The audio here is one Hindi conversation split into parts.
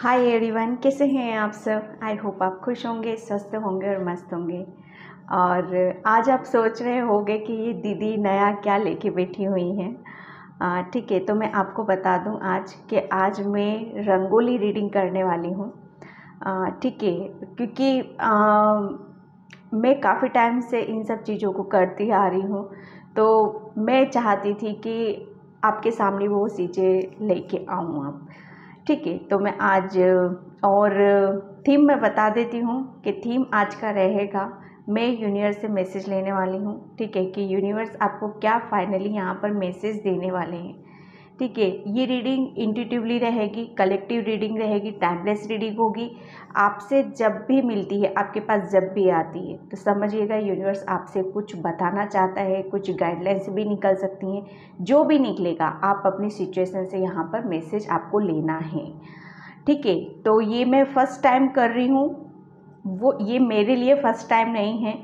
हाय एवरीवन, कैसे हैं आप सब। आई होप आप खुश होंगे, स्वस्थ होंगे और मस्त होंगे। और आज आप सोच रहे होंगे कि ये दीदी नया क्या लेके बैठी हुई हैं। ठीक है, तो मैं आपको बता दूं आज मैं रंगोली रीडिंग करने वाली हूँ। ठीक है, क्योंकि मैं काफ़ी टाइम से इन सब चीज़ों को करती आ रही हूँ, तो मैं चाहती थी कि आपके सामने वो चीज़ें लेके आऊँ आप। ठीक है, तो मैं आज और थीम मैं बता देती हूँ कि थीम आज का रहेगा, मैं यूनिवर्स से मैसेज लेने वाली हूँ। ठीक है, कि यूनिवर्स आपको क्या फाइनली यहाँ पर मैसेज देने वाले हैं। ठीक है, ये रीडिंग इंट्यूटिवली रहेगी, कलेक्टिव रीडिंग रहेगी, टाइमलेस रीडिंग होगी। आपसे जब भी मिलती है, आपके पास जब भी आती है, तो समझिएगा यूनिवर्स आपसे कुछ बताना चाहता है। कुछ गाइडलाइंस भी निकल सकती हैं। जो भी निकलेगा, आप अपनी सिचुएशन से यहाँ पर मैसेज आपको लेना है। ठीक है, तो ये मैं फ़र्स्ट टाइम कर रही हूँ, वो ये मेरे लिए फ़र्स्ट टाइम नहीं है।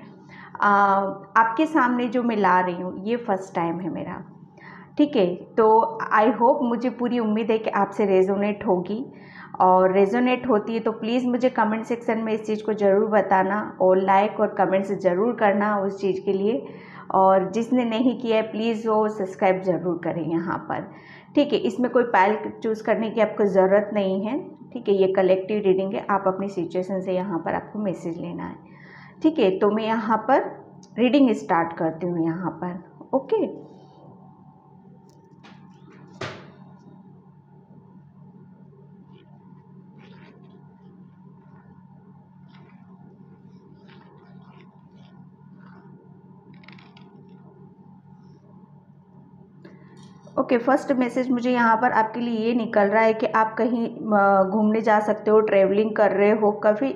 आपके सामने जो मैं ला रही हूँ, ये फ़र्स्ट टाइम है मेरा। ठीक है, तो आई होप, मुझे पूरी उम्मीद है कि आपसे रेजोनेट होगी, और रेजोनेट होती है तो प्लीज़ मुझे कमेंट सेक्शन में इस चीज़ को ज़रूर बताना, और लाइक और कमेंट्स ज़रूर करना उस चीज़ के लिए। और जिसने नहीं किया है प्लीज़ वो सब्सक्राइब ज़रूर करें यहाँ पर। ठीक है, इसमें कोई पाइल चूज़ करने की आपको ज़रूरत नहीं है। ठीक है, ये कलेक्टिव रीडिंग है, आप अपनी सिचुएशन से यहाँ पर आपको मैसेज लेना है। ठीक है, तो मैं यहाँ पर रीडिंग स्टार्ट करती हूँ यहाँ पर। Okay, okay. फर्स्ट मैसेज मुझे यहाँ पर आपके लिए ये निकल रहा है कि आप कहीं घूमने जा सकते हो, ट्रैवलिंग कर रहे हो, काफ़ी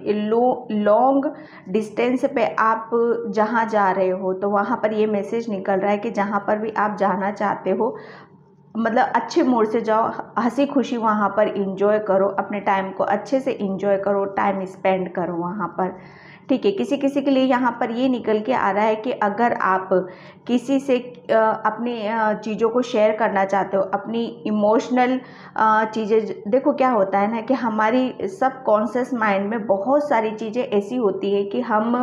लॉन्ग डिस्टेंस पे आप जहाँ जा रहे हो, तो वहाँ पर ये मैसेज निकल रहा है कि जहाँ पर भी आप जाना चाहते हो, मतलब अच्छे मूड से जाओ, हंसी खुशी वहाँ पर इंजॉय करो, अपने टाइम को अच्छे से इंजॉय करो, टाइम स्पेंड करो वहाँ पर। ठीक है, किसी किसी के लिए यहाँ पर ये निकल के आ रहा है कि अगर आप किसी से अपनी चीज़ों को शेयर करना चाहते हो, अपनी इमोशनल चीज़ें, देखो क्या होता है ना कि हमारी सब कॉन्शियस माइंड में बहुत सारी चीज़ें ऐसी होती है कि हम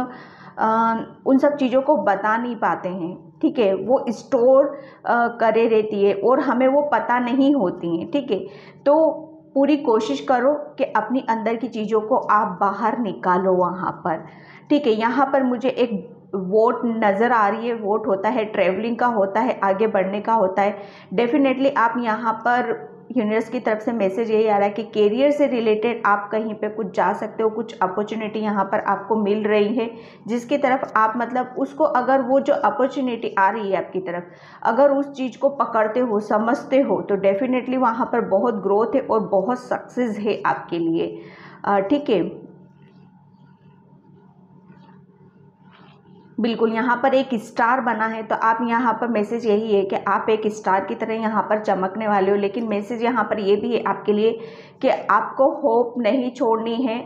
उन सब चीज़ों को बता नहीं पाते हैं। ठीक है, वो स्टोर करे रहती है और हमें वो पता नहीं होती हैं। ठीक है, तो पूरी कोशिश करो कि अपनी अंदर की चीज़ों को आप बाहर निकालो वहाँ पर। ठीक है, यहाँ पर मुझे एक वोट नज़र आ रही है। वोट होता है ट्रैवलिंग का, होता है आगे बढ़ने का, होता है डेफिनेटली आप यहाँ पर यूनिवर्स की तरफ से मैसेज यही आ रहा है कि कैरियर से रिलेटेड आप कहीं पे कुछ जा सकते हो, कुछ अपॉर्चुनिटी यहाँ पर आपको मिल रही है, जिसकी तरफ आप मतलब उसको, अगर वो जो अपॉर्चुनिटी आ रही है आपकी तरफ, अगर उस चीज़ को पकड़ते हो, समझते हो, तो डेफिनेटली वहाँ पर बहुत ग्रोथ है और बहुत सक्सेस है आपके लिए। ठीक है, बिल्कुल यहाँ पर एक स्टार बना है, तो आप यहाँ पर मैसेज यही है कि आप एक स्टार की तरह यहाँ पर चमकने वाले हो। लेकिन मैसेज यहाँ पर ये भी है आपके लिए कि आपको होप नहीं छोड़नी है।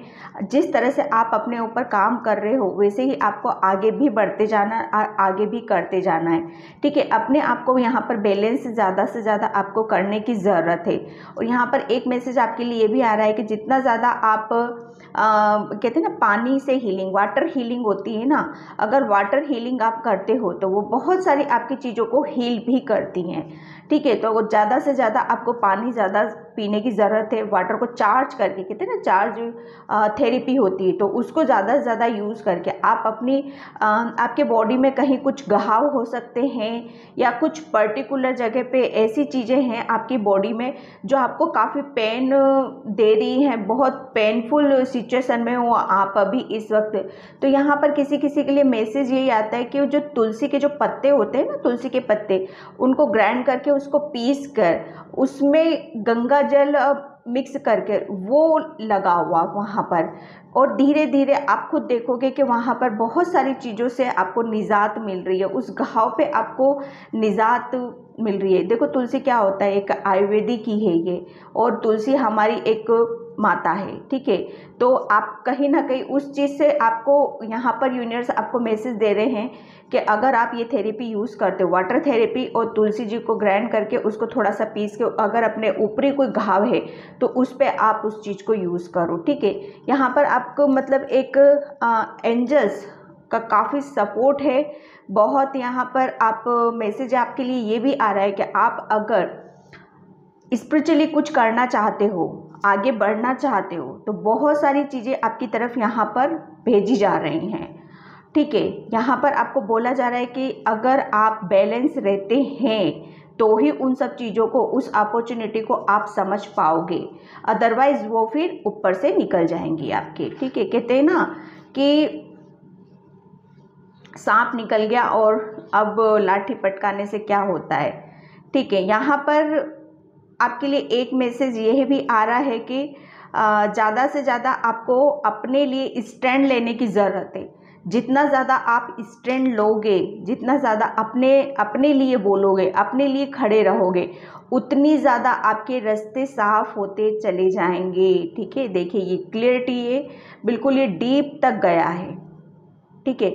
जिस तरह से आप अपने ऊपर काम कर रहे हो, वैसे ही आपको आगे भी बढ़ते जाना और आगे भी करते जाना है। ठीक है, अपने आप को यहाँ पर बैलेंस ज़्यादा से ज़्यादा आपको करने की ज़रूरत है। और यहाँ पर एक मैसेज आपके लिए ये भी आ रहा है कि जितना ज़्यादा आप कहते हैं ना, पानी से हीलिंग, वाटर हीलिंग होती है ना, अगर वाटर हीलिंग आप करते हो तो वो बहुत सारी आपकी चीज़ों को हील भी करती हैं। ठीक है, तो ज़्यादा से ज़्यादा आपको पानी ज़्यादा पीने की ज़रूरत है। वाटर को चार्ज करके, कहते हैं ना चार्ज थेरेपी होती है, तो उसको ज़्यादा से ज़्यादा यूज़ करके आप अपनी आपके बॉडी में कहीं कुछ घाव हो सकते हैं, या कुछ पर्टिकुलर जगह पे ऐसी चीज़ें हैं आपकी बॉडी में जो आपको काफ़ी पेन दे रही हैं, बहुत पेनफुल सिचुएशन में हो आप अभी इस वक्त। तो यहाँ पर किसी किसी के लिए मैसेज यही आता है कि जो तुलसी के जो पत्ते होते हैं ना, तुलसी के पत्ते, उनको ग्राइंड करके उसको पीस कर उसमें गंगा जल मिक्स करके वो लगा हुआ वहाँ पर, और धीरे धीरे आप खुद देखोगे कि वहाँ पर बहुत सारी चीज़ों से आपको निजात मिल रही है, उस घाव पे आपको निजात मिल रही है। देखो तुलसी क्या होता है, एक आयुर्वेदिक ही है ये, और तुलसी हमारी एक माता है, ठीक है। तो आप कहीं ना कहीं उस चीज़ से आपको यहाँ पर यूनिवर्स आपको मैसेज दे रहे हैं कि अगर आप ये थेरेपी यूज़ करते हो, वाटर थेरेपी, और तुलसी जी को ग्राइंड करके उसको थोड़ा सा पीस के अगर अपने ऊपरी कोई घाव है तो उस पर आप उस चीज़ को यूज़ करो, ठीक है। यहाँ पर आपको मतलब एक एंजल्स का काफ़ी सपोर्ट है बहुत। यहाँ पर आप मैसेज आपके लिए ये भी आ रहा है कि आप अगर स्पिरिचुअली कुछ करना चाहते हो, आगे बढ़ना चाहते हो, तो बहुत सारी चीज़ें आपकी तरफ यहाँ पर भेजी जा रही हैं, ठीक है। यहाँ पर आपको बोला जा रहा है कि अगर आप बैलेंस रहते हैं तो ही उन सब चीज़ों को, उस अपॉर्चुनिटी को आप समझ पाओगे, अदरवाइज वो फिर ऊपर से निकल जाएंगी आपके, ठीक है। कहते हैं ना कि सांप निकल गया और अब लाठी पटकाने से क्या होता है, ठीक है। यहाँ पर आपके लिए एक मैसेज यह भी आ रहा है कि ज़्यादा से ज़्यादा आपको अपने लिए स्टैंड लेने की ज़रूरत है। जितना ज़्यादा आप स्टैंड लोगे, जितना ज़्यादा अपने लिए बोलोगे, अपने लिए खड़े रहोगे, उतनी ज़्यादा आपके रास्ते साफ होते चले जाएंगे, ठीक है। देखिए ये क्लियरिटी है, बिल्कुल ये डीप तक गया है, ठीक है।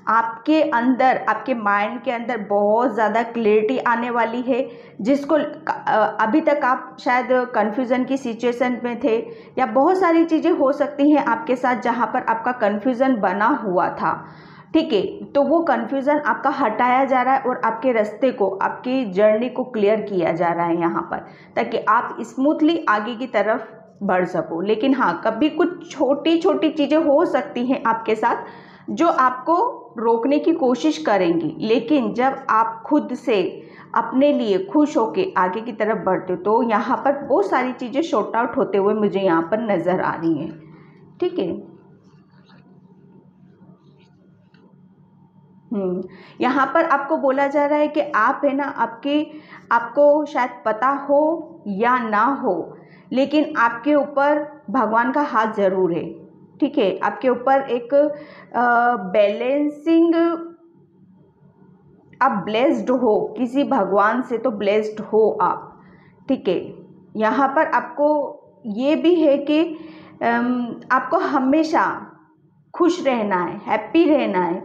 आपके अंदर, आपके माइंड के अंदर बहुत ज़्यादा क्लियरिटी आने वाली है, जिसको अभी तक आप शायद कन्फ्यूज़न की सिचुएशन में थे, या बहुत सारी चीज़ें हो सकती हैं आपके साथ जहाँ पर आपका कन्फ्यूज़न बना हुआ था, ठीक है। तो वो कन्फ्यूज़न आपका हटाया जा रहा है और आपके रास्ते को, आपकी जर्नी को क्लियर किया जा रहा है यहाँ पर, ताकि आप स्मूथली आगे की तरफ बढ़ सको। लेकिन हाँ, कभी कुछ छोटी छोटी चीज़ें हो सकती हैं आपके साथ जो आपको रोकने की कोशिश करेंगी, लेकिन जब आप खुद से अपने लिए खुश होके आगे की तरफ बढ़ते हो तो यहाँ पर बहुत सारी चीज़ें शॉर्ट आउट होते हुए मुझे यहाँ पर नज़र आ रही हैं, ठीक है। यहाँ पर आपको बोला जा रहा है कि आप है ना, आपको शायद पता हो या ना हो, लेकिन आपके ऊपर भगवान का हाथ ज़रूर है, ठीक है। आपके ऊपर एक बैलेंसिंग, आप ब्लेस्ड हो, किसी भगवान से तो ब्लेस्ड हो आप, ठीक है। यहाँ पर आपको ये भी है कि आपको हमेशा खुश रहना है, हैप्पी रहना है,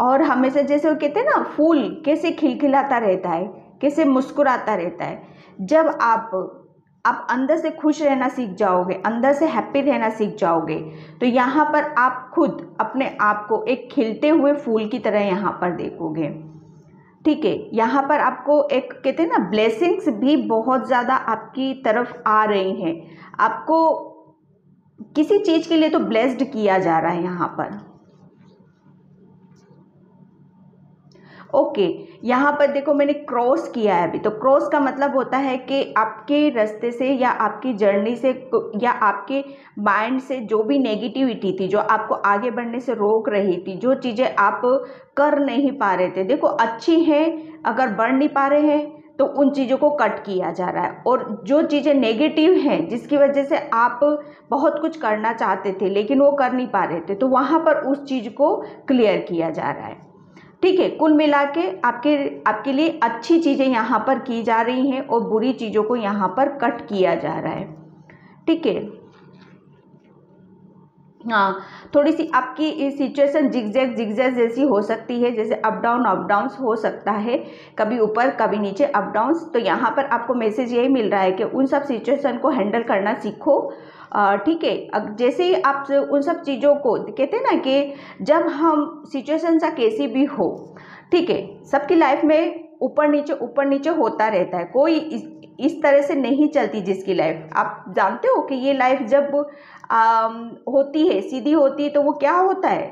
और हमेशा जैसे वो कहते हैं ना, फूल कैसे खिलखिलाता रहता है, कैसे मुस्कुराता रहता है। जब आप अंदर से खुश रहना सीख जाओगे, अंदर से हैप्पी रहना सीख जाओगे, तो यहाँ पर आप खुद अपने आप को एक खिलते हुए फूल की तरह यहाँ पर देखोगे, ठीक है। यहाँ पर आपको एक कहते हैं ना, ब्लेसिंग्स भी बहुत ज़्यादा आपकी तरफ आ रही हैं। आपको किसी चीज़ के लिए तो ब्लेस्ड किया जा रहा है यहाँ पर, ओके। यहाँ पर देखो मैंने क्रॉस किया है अभी, तो क्रॉस का मतलब होता है कि आपके रास्ते से या आपकी जर्नी से या आपके माइंड से जो भी नेगेटिविटी थी, जो आपको आगे बढ़ने से रोक रही थी, जो चीज़ें आप कर नहीं पा रहे थे, देखो अच्छी हैं, अगर बढ़ नहीं पा रहे हैं तो उन चीज़ों को कट किया जा रहा है। और जो चीज़ें नेगेटिव हैं, जिसकी वजह से आप बहुत कुछ करना चाहते थे लेकिन वो कर नहीं पा रहे थे, तो वहाँ पर उस चीज़ को क्लियर किया जा रहा है, ठीक है। कुल मिला के आपके लिए अच्छी चीज़ें यहाँ पर की जा रही हैं और बुरी चीज़ों को यहाँ पर कट किया जा रहा है, ठीक है। हाँ, थोड़ी सी आपकी सिचुएशन जिगजैग जैसी हो सकती है, जैसे अप डाउन्स हो सकता है, कभी ऊपर कभी नीचे अप डाउन्स। तो यहाँ पर आपको मैसेज यही मिल रहा है कि उन सब सिचुएशन को हैंडल करना सीखो, ठीक है। अब जैसे ही आप उन सब चीज़ों को कहते हैं ना कि जब हम सिचुएशन सा कैसी भी हो, ठीक है, सबकी लाइफ में ऊपर नीचे होता रहता है, कोई इस तरह से नहीं चलती जिसकी लाइफ। आप जानते हो कि ये लाइफ जब होती है, सीधी होती है, तो वो क्या होता है,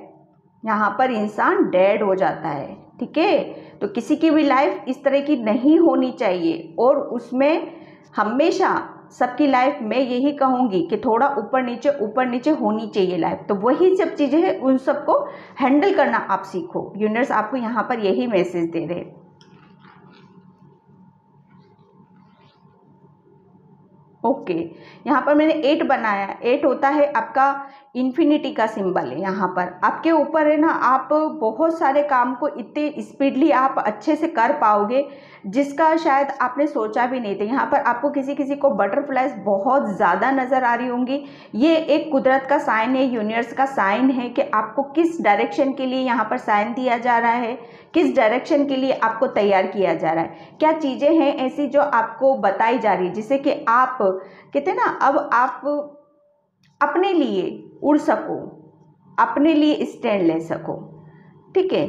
यहाँ पर इंसान डेड हो जाता है, ठीक है। तो किसी की भी लाइफ इस तरह की नहीं होनी चाहिए, और उसमें हमेशा सबकी लाइफ में यही कहूँगी कि थोड़ा ऊपर नीचे होनी चाहिए लाइफ। तो वही सब चीज़ें हैं, उन सबको हैंडल करना आप सीखो। यूनिवर्स आपको यहाँ पर यही मैसेज दे रहे हैं, ओके, यहाँ पर मैंने 8 बनाया। 8 होता है आपका इन्फिनिटी का सिंबल है। यहाँ पर आपके ऊपर है ना, आप बहुत सारे काम को इतने स्पीडली आप अच्छे से कर पाओगे जिसका शायद आपने सोचा भी नहीं था। यहाँ पर आपको किसी किसी को बटरफ्लाइज बहुत ज़्यादा नज़र आ रही होंगी। ये एक कुदरत का साइन है, यूनिवर्स का साइन है कि आपको किस डायरेक्शन के लिए यहाँ पर साइन दिया जा रहा है, किस डायरेक्शन के लिए आपको तैयार किया जा रहा है। क्या चीज़ें हैं ऐसी जो आपको बताई जा रही है जिससे कि आप कहते हैं ना, अब आप अपने लिए उड़ सको, अपने लिए स्टैंड ले सको। ठीक है।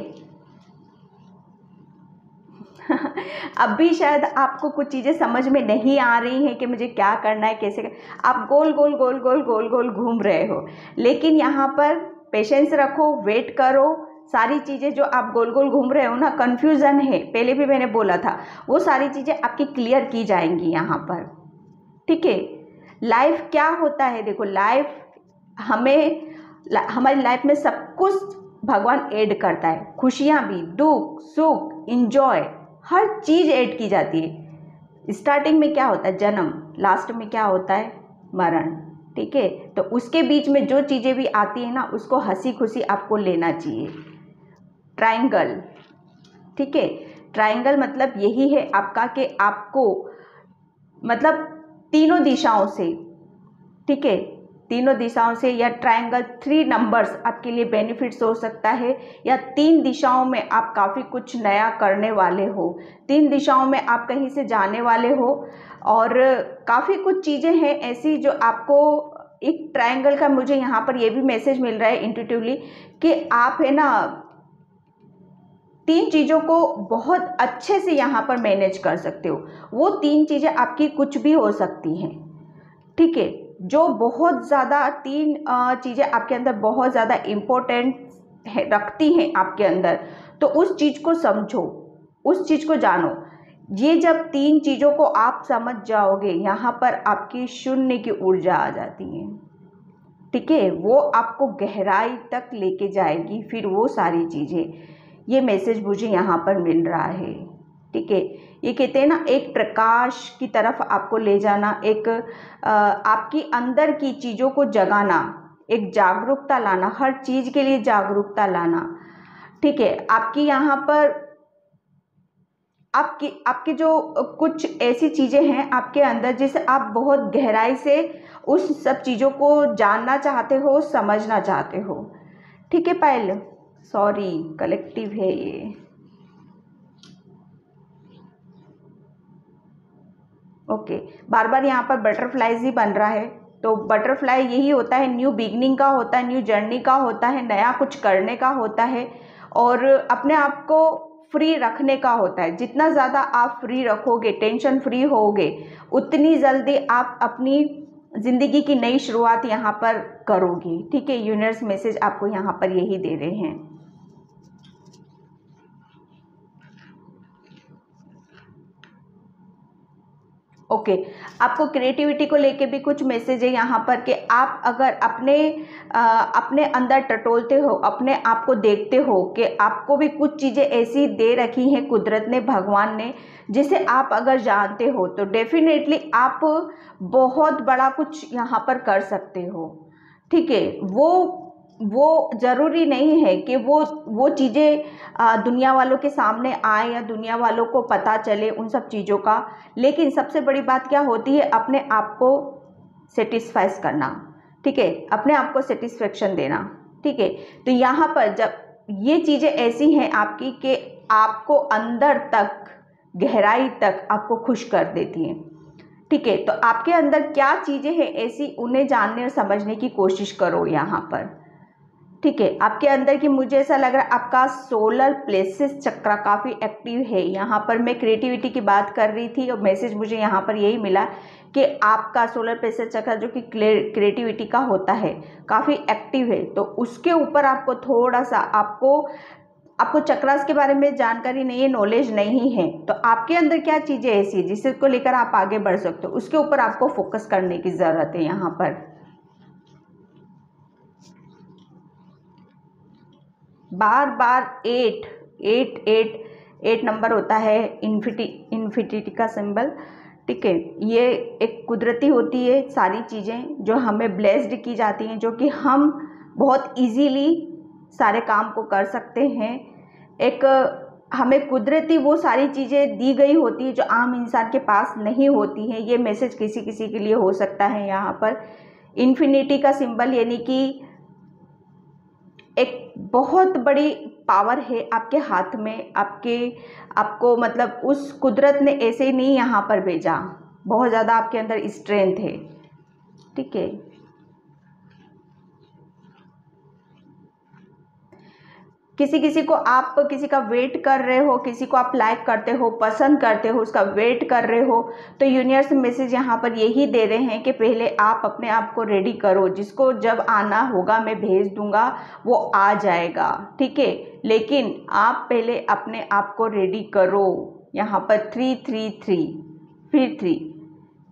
अब भी शायद आपको कुछ चीज़ें समझ में नहीं आ रही हैं कि मुझे क्या करना है, कैसे आप गोल गोल गोल गोल गोल गोल घूम रहे हो। लेकिन यहाँ पर पेशेंस रखो, वेट करो। सारी चीज़ें जो आप गोल गोल घूम रहे हो ना, कन्फ्यूज़न है, पहले भी मैंने बोला था, वो सारी चीज़ें आपकी क्लियर की जाएंगी यहाँ पर। ठीक है। लाइफ क्या होता है, देखो लाइफ हमारी लाइफ में सब कुछ भगवान ऐड करता है, खुशियाँ भी, दुख सुख इंजॉय, हर चीज़ ऐड की जाती है। स्टार्टिंग में क्या होता है, जन्म, लास्ट में क्या होता है, मरण। ठीक है। तो उसके बीच में जो चीज़ें भी आती है ना, उसको हंसी खुशी आपको लेना चाहिए। ट्रायंगल, ठीक है, ट्रायंगल मतलब यही है आपका कि आपको मतलब तीनों दिशाओं से, ठीक है, तीनों दिशाओं से, या ट्रायंगल 3 नंबर्स आपके लिए बेनिफिट्स हो सकता है, या 3 दिशाओं में आप काफ़ी कुछ नया करने वाले हो, 3 दिशाओं में आप कहीं से जाने वाले हो, और काफ़ी कुछ चीज़ें हैं ऐसी जो आपको एक ट्रायंगल का, मुझे यहाँ पर ये भी मैसेज मिल रहा है इंट्यूटिवली कि आप है ना 3 चीज़ों को बहुत अच्छे से यहाँ पर मैनेज कर सकते हो। वो 3 चीज़ें आपकी कुछ भी हो सकती हैं। ठीक है। जो बहुत ज़्यादा 3 चीज़ें आपके अंदर बहुत ज़्यादा इम्पोर्टेंट रखती हैं आपके अंदर, तो उस चीज़ को समझो, उस चीज़ को जानो। ये जब 3 चीज़ों को आप समझ जाओगे, यहाँ पर आपकी शून्य की ऊर्जा आ जाती है। ठीक है। वो आपको गहराई तक लेके जाएगी, फिर वो सारी चीज़ें, ये मैसेज मुझे यहाँ पर मिल रहा है। ठीक है। ये कहते हैं ना, एक प्रकाश की तरफ आपको ले जाना, एक आपकी अंदर की चीज़ों को जगाना, एक जागरूकता लाना, हर चीज़ के लिए जागरूकता लाना। ठीक है। आपकी यहाँ पर आपकी जो कुछ ऐसी चीज़ें हैं आपके अंदर जिसे आप बहुत गहराई से उस सब चीज़ों को जानना चाहते हो, समझना चाहते हो। ठीक है पायल, सॉरी कलेक्टिव है ये। ओके। बार बार यहाँ पर बटरफ्लाईज ही बन रहा है, तो बटरफ्लाई यही होता है, न्यू बिगनिंग का होता है, न्यू जर्नी का होता है, नया कुछ करने का होता है, और अपने आप को फ्री रखने का होता है। जितना ज़्यादा आप फ्री रखोगे, टेंशन फ्री होगे, उतनी जल्दी आप अपनी ज़िंदगी की नई शुरुआत यहाँ पर करोगे। ठीक है। यूनिवर्स मैसेज आपको यहाँ पर यही दे रहे हैं। ओके। आपको क्रिएटिविटी को लेके भी कुछ मैसेज है यहाँ पर कि आप अगर अपने अंदर टटोलते हो, अपने आप को देखते हो कि आपको भी कुछ चीज़ें ऐसी दे रखी हैं कुदरत ने, भगवान ने, जिसे आप अगर जानते हो तो डेफिनेटली आप बहुत बड़ा कुछ यहाँ पर कर सकते हो। ठीक है। वो ज़रूरी नहीं है कि वो चीज़ें दुनिया वालों के सामने आए या दुनिया वालों को पता चले उन सब चीज़ों का। लेकिन सबसे बड़ी बात क्या होती है, अपने आप को सेटिस्फाइज करना। ठीक है। अपने आप को सेटिस्फेक्शन देना। ठीक है। तो यहाँ पर जब ये चीज़ें ऐसी हैं आपकी कि आपको अंदर तक, गहराई तक आपको खुश कर देती हैं। ठीक है। तो आपके अंदर क्या चीज़ें हैं ऐसी, उन्हें जानने और समझने की कोशिश करो यहाँ पर। ठीक है। आपके अंदर की, मुझे ऐसा लग रहा है आपका सोलर प्लेसेस चक्र काफ़ी एक्टिव है। यहाँ पर मैं क्रिएटिविटी की बात कर रही थी और मैसेज मुझे यहाँ पर यही मिला कि आपका सोलर प्लेसेस चक्र जो कि क्रिएटिविटी का होता है, काफ़ी एक्टिव है। तो उसके ऊपर आपको थोड़ा सा, आपको चक्रास के बारे में जानकारी नहीं है, नॉलेज नहीं है, तो आपके अंदर क्या चीज़ें ऐसी है जिसको लेकर आप आगे बढ़ सकते हो, उसके ऊपर आपको फोकस करने की ज़रूरत है यहाँ पर। बार बार 8 नंबर होता है, इन्फिनिटी का सिंबल। ठीक है। ये एक कुदरती होती है सारी चीज़ें जो हमें ब्लेस्ड की जाती हैं, जो कि हम बहुत इजीली सारे काम को कर सकते हैं। एक हमें कुदरती वो सारी चीज़ें दी गई होती है जो आम इंसान के पास नहीं होती हैं। ये मैसेज किसी किसी के लिए हो सकता है। यहाँ पर इन्फिनिटी का सिंबल यानी कि एक बहुत बड़ी पावर है आपके हाथ में, आपको मतलब उस कुदरत ने ऐसे ही नहीं यहाँ पर भेजा, बहुत ज़्यादा आपके अंदर स्ट्रेंथ है। ठीक है। किसी किसी को आप किसी का वेट कर रहे हो, किसी को आप लाइक करते हो, पसंद करते हो, उसका वेट कर रहे हो, तो यूनिवर्स मैसेज यहाँ पर यही दे रहे हैं कि पहले आप अपने आप को रेडी करो। जिसको जब आना होगा मैं भेज दूंगा, वो आ जाएगा। ठीक है, लेकिन आप पहले अपने आप को रेडी करो। यहाँ पर 333 फिर 3।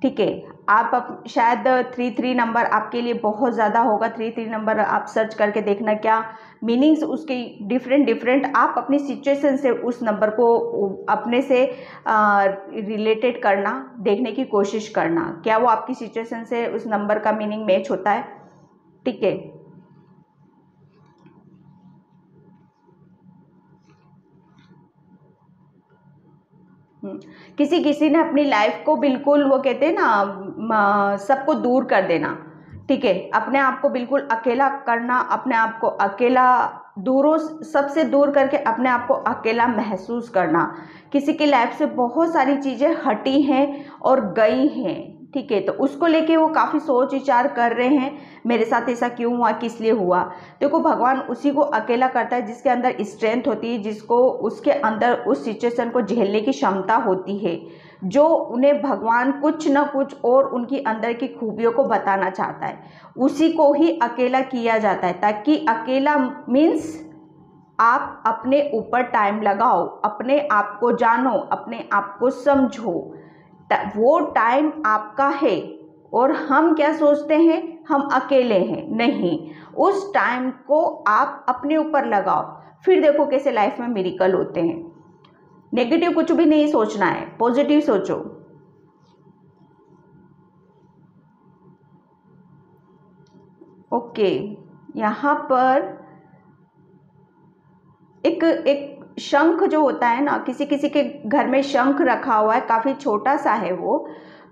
ठीक है, आप शायद 33 नंबर आपके लिए बहुत ज़्यादा होगा। 33 नंबर आप सर्च करके देखना क्या मीनिंग्स उसके डिफरेंट आप अपनी सिचुएशन से उस नंबर को अपने से रिलेटेड करना, देखने की कोशिश करना क्या वो आपकी सिचुएशन से उस नंबर का मीनिंग मैच होता है। ठीक है। किसी किसी ने अपनी लाइफ को बिल्कुल, वो कहते हैं ना, सबको दूर कर देना। ठीक है, अपने आप को बिल्कुल अकेला करना, अपने आप को अकेला दूरों सबसे दूर करके अपने आप को अकेला महसूस करना। किसी की लाइफ से बहुत सारी चीज़ें हटी हैं और गई हैं। ठीक है, तो उसको लेके वो काफ़ी सोच विचार कर रहे हैं, मेरे साथ ऐसा क्यों हुआ, किस लिए हुआ। देखो, भगवान उसी को अकेला करता है जिसके अंदर स्ट्रेंथ होती है, जिसको उसके अंदर उस सिचुएशन को झेलने की क्षमता होती है, जो उन्हें भगवान कुछ ना कुछ और उनकी अंदर की खूबियों को बताना चाहता है, उसी को ही अकेला किया जाता है। ताकि अकेला मीन्स आप अपने ऊपर टाइम लगाओ, अपने आप को जानो, अपने आप को समझो। वो टाइम आपका है। और हम क्या सोचते हैं, हम अकेले हैं। नहीं, उस टाइम को आप अपने ऊपर लगाओ, फिर देखो कैसे लाइफ में मिरेकल होते हैं। नेगेटिव कुछ भी नहीं सोचना है, पॉजिटिव सोचो। ओके, यहाँ पर एक शंख जो होता है ना, किसी किसी के घर में शंख रखा हुआ है, काफ़ी छोटा सा है वो,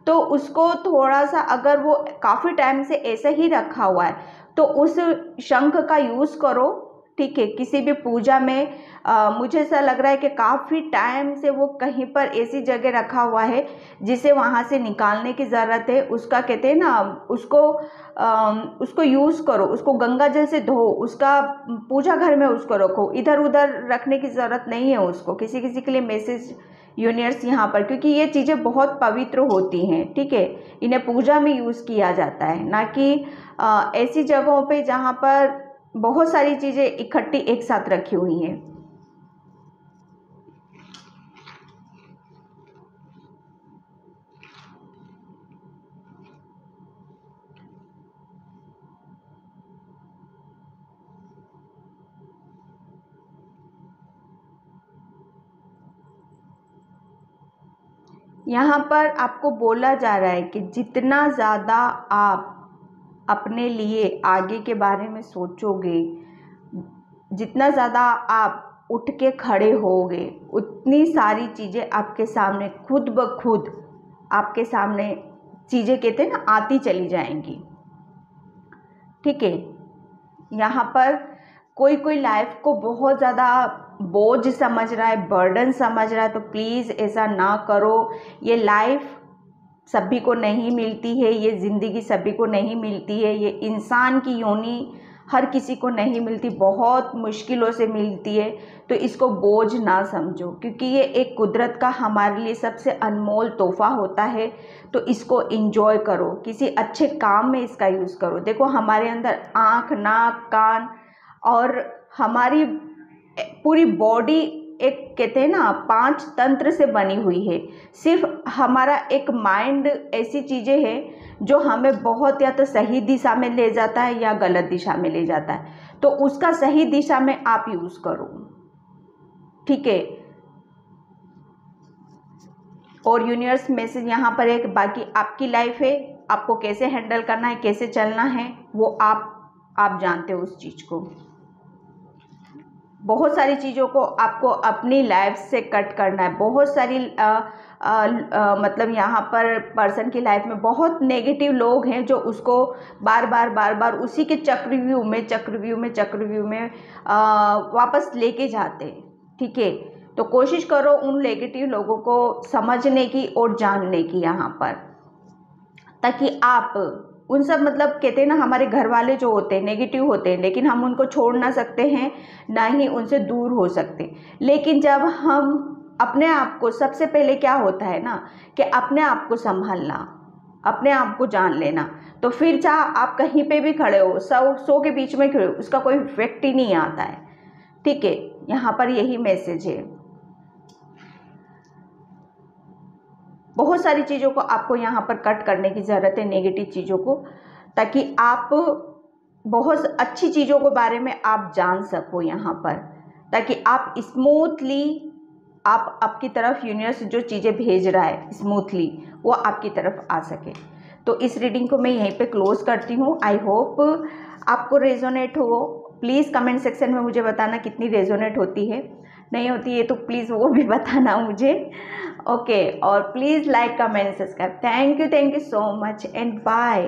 तो उसको थोड़ा सा, अगर वो काफ़ी टाइम से ऐसे ही रखा हुआ है तो उस शंख का यूज़ करो। ठीक है, किसी भी पूजा में मुझे ऐसा लग रहा है कि काफ़ी टाइम से वो कहीं पर ऐसी जगह रखा हुआ है जिसे वहाँ से निकालने की ज़रूरत है। उसका कहते हैं ना, उसको यूज़ करो, उसको गंगा जल से धो, उसका पूजा घर में उसको रखो, इधर उधर रखने की ज़रूरत नहीं है उसको। किसी किसी के लिए मैसेज यूनिवर्स यहाँ पर, क्योंकि ये चीज़ें बहुत पवित्र होती हैं। ठीक है, इन्हें पूजा में यूज़ किया जाता है, ना कि ऐसी जगहों पे जहाँ पर बहुत सारी चीज़ें इकट्ठी एक साथ रखी हुई हैं। यहाँ पर आपको बोला जा रहा है कि जितना ज़्यादा आप अपने लिए आगे के बारे में सोचोगे, जितना ज़्यादा आप उठ के खड़े होगे, उतनी सारी चीज़ें आपके सामने खुद ब खुद आपके सामने चीज़ें, कहते हैं ना, आती चली जाएंगी। ठीक है, यहाँ पर कोई कोई लाइफ को बहुत ज़्यादा बोझ समझ रहा है, बर्डन समझ रहा है, तो प्लीज़ ऐसा ना करो। ये लाइफ सभी को नहीं मिलती है, ये ज़िंदगी सभी को नहीं मिलती है, ये इंसान की योनि हर किसी को नहीं मिलती, बहुत मुश्किलों से मिलती है। तो इसको बोझ ना समझो, क्योंकि ये एक कुदरत का हमारे लिए सबसे अनमोल तोहफा होता है। तो इसको एंजॉय करो, किसी अच्छे काम में इसका यूज़ करो। देखो, हमारे अंदर आँख, नाक, कान और हमारी पूरी बॉडी एक, कहते हैं ना, 5 तंत्र से बनी हुई है। सिर्फ हमारा एक माइंड ऐसी चीज़ें हैं जो हमें बहुत या तो सही दिशा में ले जाता है या गलत दिशा में ले जाता है, तो उसका सही दिशा में आप यूज़ करो। ठीक है, और यूनिवर्स मैसेज यहाँ पर एक, बाकी आपकी लाइफ है, आपको कैसे हैंडल करना है, कैसे चलना है, वो आप जानते हो उस चीज़ को। बहुत सारी चीज़ों को आपको अपनी लाइफ से कट करना है। बहुत सारी मतलब यहाँ पर पर्सन की लाइफ में बहुत नेगेटिव लोग हैं जो उसको बार बार उसी के चक्रव्यूह में वापस लेके जाते हैं। ठीक है, तो कोशिश करो उन नेगेटिव लोगों को समझने की और जानने की यहाँ पर, ताकि आप उन सब, मतलब कहते हैं ना, हमारे घर वाले जो होते हैं नेगेटिव होते हैं, लेकिन हम उनको छोड़ ना सकते हैं, ना ही उनसे दूर हो सकते। लेकिन जब हम अपने आप को, सबसे पहले क्या होता है ना कि अपने आप को संभालना, अपने आप को जान लेना, तो फिर चाहे आप कहीं पे भी खड़े हो, 100 के बीच में खड़े हो, उसका कोई इफेक्ट ही नहीं आता है। ठीक है, यहाँ पर यही मैसेज है। बहुत सारी चीज़ों को आपको यहाँ पर कट करने की ज़रूरत है, नेगेटिव चीज़ों को, ताकि आप बहुत अच्छी चीज़ों के बारे में आप जान सको यहाँ पर, ताकि आप स्मूथली, आप आपकी तरफ यूनिवर्स जो चीज़ें भेज रहा है स्मूथली वो आपकी तरफ आ सके। तो इस रीडिंग को मैं यहीं पे क्लोज करती हूँ। आई होप आपको रेजोनेट हो। प्लीज़ कमेंट सेक्शन में मुझे बताना कितनी रेजोनेट होती है, नहीं होती है तो प्लीज़ वो भी बताना मुझे। ओके, और please like comment subscribe. Thank you so much and bye.